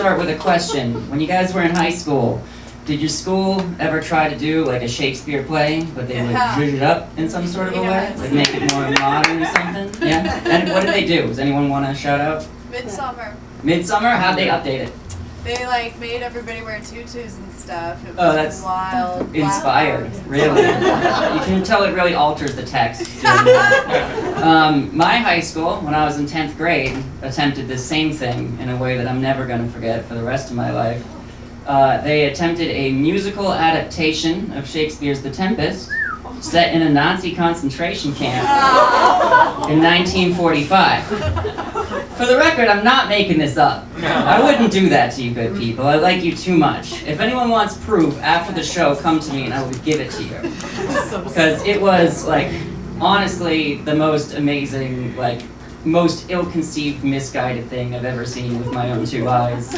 start with a question. When you guys were in high school, did your school ever try to do like a Shakespeare play, but they would zhuzh it up in some sort of a way? Like make it more modern or something? Yeah? And what did they do? Does anyone want to shout out? Midsummer. Midsummer? How'd they update it? They like made everybody wear tutus and stuff. It was That's wild. inspired, really. You can tell it really alters the text. My high school, when I was in 10th grade, attempted the same thing in a way that I'm never going to forget for the rest of my life. They attempted a musical adaptation of Shakespeare's The Tempest, set in a Nazi concentration camp in 1945. For the record, I'm not making this up. I wouldn't do that to you good people. I like you too much. If anyone wants proof, after the show, come to me and I will give it to you. Because it was, like, honestly, the most amazing, like, most ill-conceived, misguided thing I've ever seen with my own two eyes.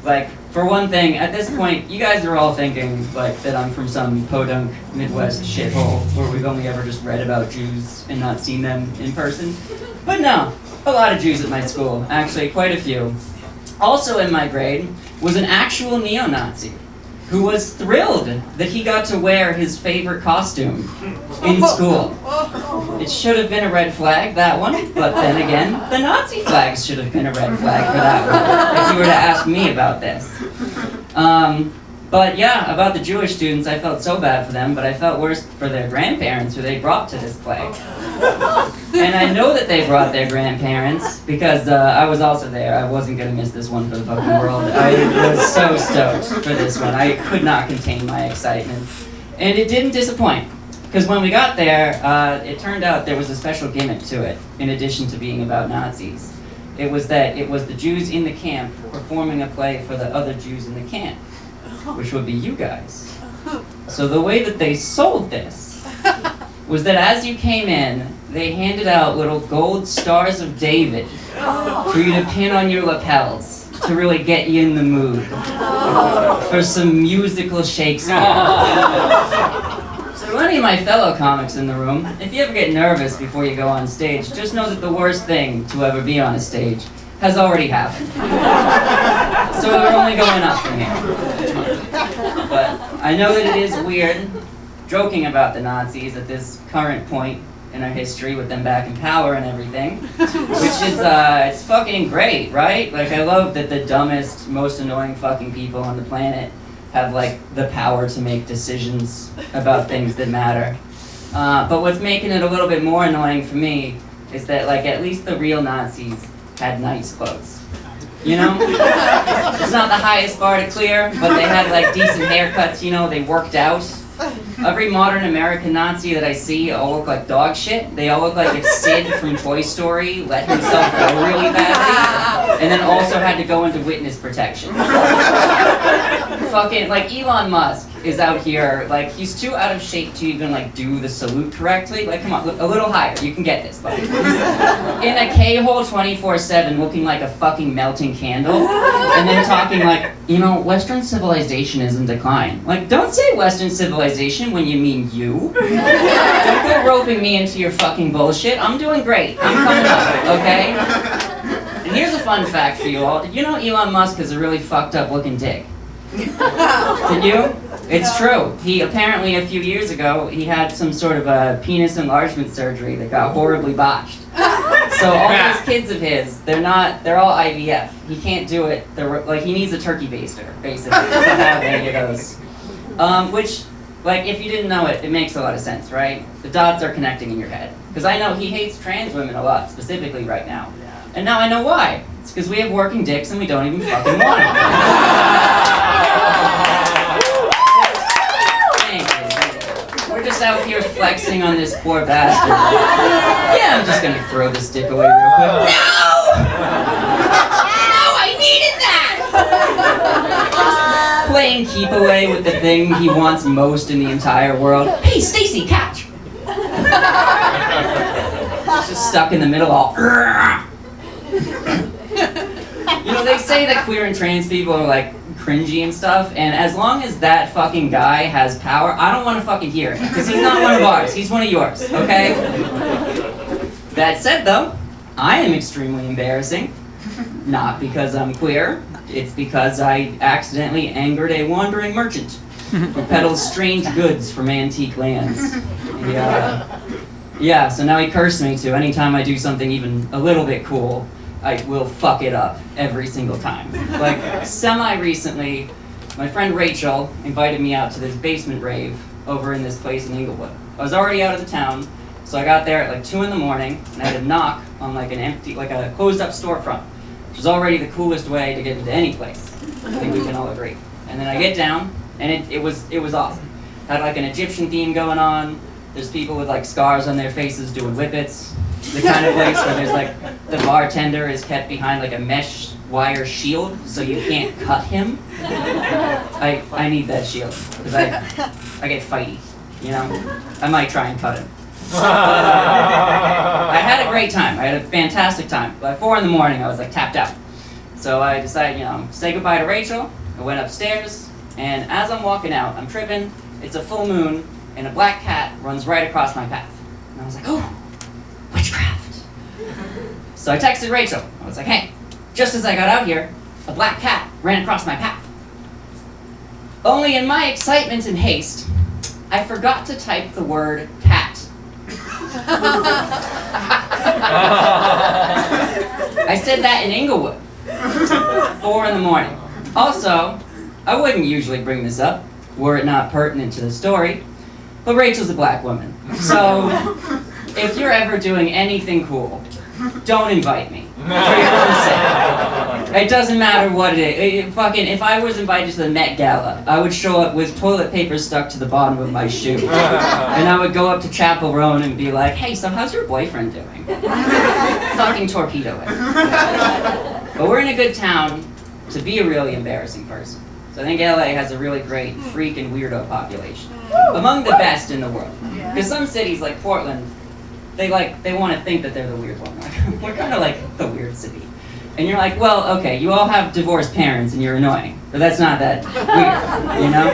Like, for one thing, at this point, you guys are all thinking, like, that I'm from some podunk Midwest shithole where we've only ever just read about Jews and not seen them in person. But no, a lot of Jews at my school, actually, quite a few. Also in my grade was an actual neo-Nazi who was thrilled that he got to wear his favorite costume in school. It should have been a red flag, that one, but then again, the Nazi flags should have been a red flag for that one, if you were to ask me about this. But yeah, about the Jewish students, I felt so bad for them, but I felt worse for their grandparents who they brought to this play. And I know that they brought their grandparents because I was also there. I wasn't going to miss this one for the fucking world. I was so stoked for this one. I could not contain my excitement. And it didn't disappoint. Because when we got there, it turned out there was a special gimmick to it, in addition to being about Nazis. It was that it was the Jews in the camp performing a play for the other Jews in the camp, which would be you guys. So the way that they sold this was that as you came in, they handed out little gold stars of David for you to pin on your lapels to really get you in the mood for some musical Shakespeare. So any of my fellow comics in the room, if you ever get nervous before you go on stage, just know that the worst thing to ever be on a stage has already happened. So we're only going up from here. But I know that it is weird joking about the Nazis at this current point in our history with them back in power and everything, which is, it's fucking great, right? Like, I love that the dumbest, most annoying fucking people on the planet have, like, the power to make decisions about things that matter. But what's making it a little bit more annoying for me is that, like, at least the real Nazis had nice clothes. You know? It's not the highest bar to clear, but they had, like, decent haircuts, you know, they worked out. Every modern American Nazi that I see all look like dog shit. They all look like if Sid from Toy Story let himself go really badly, and then also had to go into witness protection. Fucking, like, Elon Musk is out here, like, he's too out of shape to even, like, do the salute correctly. Like, come on, look a little higher. You can get this, buddy. In a K-hole 24/7 looking like a fucking melting candle, and then talking like, you know, Western civilization is in decline. Like, don't say Western civilization when you mean you. Don't go roping me into your fucking bullshit. I'm doing great. I'm coming up, okay? And here's a fun fact for you all. Did you know Elon Musk has a really fucked up looking dick? Did you? It's true. He apparently a few years ago, he had some sort of a penis enlargement surgery that got horribly botched. So all these kids of his, they're all IVF. He can't do it. Like, he needs a turkey baster, basically, to have any of those. Which, like, if you didn't know it, it makes a lot of sense, right? The dots are connecting in your head. Because I know he hates trans women a lot, specifically right now. And now I know why. It's because we have working dicks and we don't even fucking want them. We're just out here flexing on this poor bastard. Yeah, I'm just gonna throw this dick away real quick. No! No, I needed that! Playing keep away with the thing he wants most in the entire world. Hey, Stacy, catch! Just stuck in the middle all. You know, they say that queer and trans people are like cringy and stuff, and as long as that fucking guy has power, I don't want to fucking hear it, because he's not one of ours, he's one of yours, okay? That said though, I am extremely embarrassing. not because I'm queer. It's because I accidentally angered a wandering merchant who peddles strange goods from antique lands. Yeah, so now he cursed me to anytime I do something even a little bit cool, I will fuck it up every single time. Like, semi-recently, my friend Rachel invited me out to this basement rave over in this place in Inglewood. I was already out of the town, so I got there at like 2 in the morning, and I had to knock on like a closed up storefront, which is already the coolest way to get into any place. I think we can all agree. And then I get down, and it was awesome. Had like an Egyptian theme going on. There's people with like scars on their faces doing whippets. The kind of place where there's like the bartender is kept behind like a mesh wire shield so you can't cut him. I need that shield because I get fighty, you know. I might try and cut him. I had a great time. I had a fantastic time. By 4 in the morning, I was like tapped out. So I decided, say goodbye to Rachel. I went upstairs, and as I'm walking out, I'm tripping. It's a full moon, and a black cat runs right across my path. And I was like, oh, witchcraft. So I texted Rachel. I was like, hey, just as I got out here, a black cat ran across my path. Only in my excitement and haste, I forgot to type the word cat. I said that in Inglewood. 4 in the morning. Also, I wouldn't usually bring this up, were it not pertinent to the story, but Rachel's a black woman. So, if you're ever doing anything cool, don't invite me. For your own sake. It doesn't matter what it is. If I was invited to the Met Gala, I would show up with toilet paper stuck to the bottom of my shoe. And I would go up to Chapel Roan and be like, hey, so how's your boyfriend doing? Fucking torpedo it. But we're in a good town to be a really embarrassing person. So I think LA has a really great freak and weirdo population. Among the best in the world. Because some cities like Portland, they want to think that they're the weird one. Like, we're kind of like the weird city. And you're like, well, okay, you all have divorced parents and you're annoying. But that's not that weird, you know?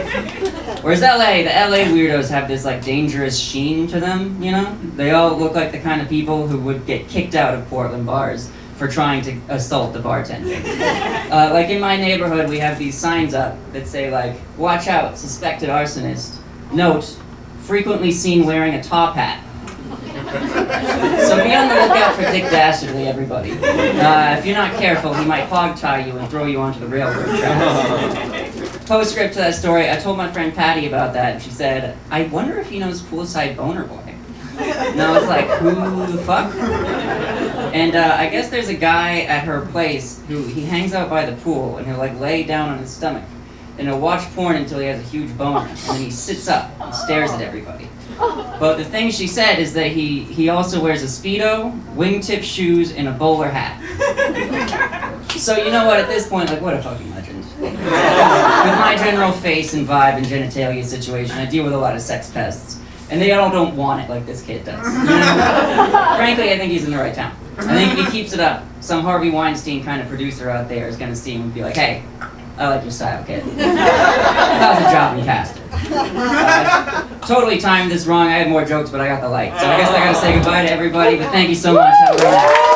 Whereas LA, the LA weirdos have this like dangerous sheen to them, you know? They all look like the kind of people who would get kicked out of Portland bars for trying to assault the bartender. Like in my neighborhood, we have these signs up that say like, watch out, suspected arsonist. Note, frequently seen wearing a top hat. So be on the lookout for Dick Dastardly, everybody. If you're not careful, he might hog tie you and throw you onto the railroad tracks. Postscript to that story, I told my friend Patty about that, and she said, I wonder if he knows Poolside Boner Boy. And I was like, who the fuck? And I guess there's a guy at her place who he hangs out by the pool, and he'll like lay down on his stomach, and he'll watch porn until he has a huge boner, and then he sits up and stares at everybody. But the thing she said is that he also wears a Speedo, wingtip shoes, and a bowler hat. So you know what, at this point, like, what a fucking legend. With my general face and vibe and genitalia situation, I deal with a lot of sex pests. And they all don't want it like this kid does. You know? Frankly, I think he's in the right town. I think if he keeps it up, some Harvey Weinstein kind of producer out there is going to see him and be like, hey, I like your style, kid. How's the job in casting? Totally timed this wrong. I had more jokes, but I got the light. So I guess I gotta say goodbye to everybody, but thank you so much. Have a great night.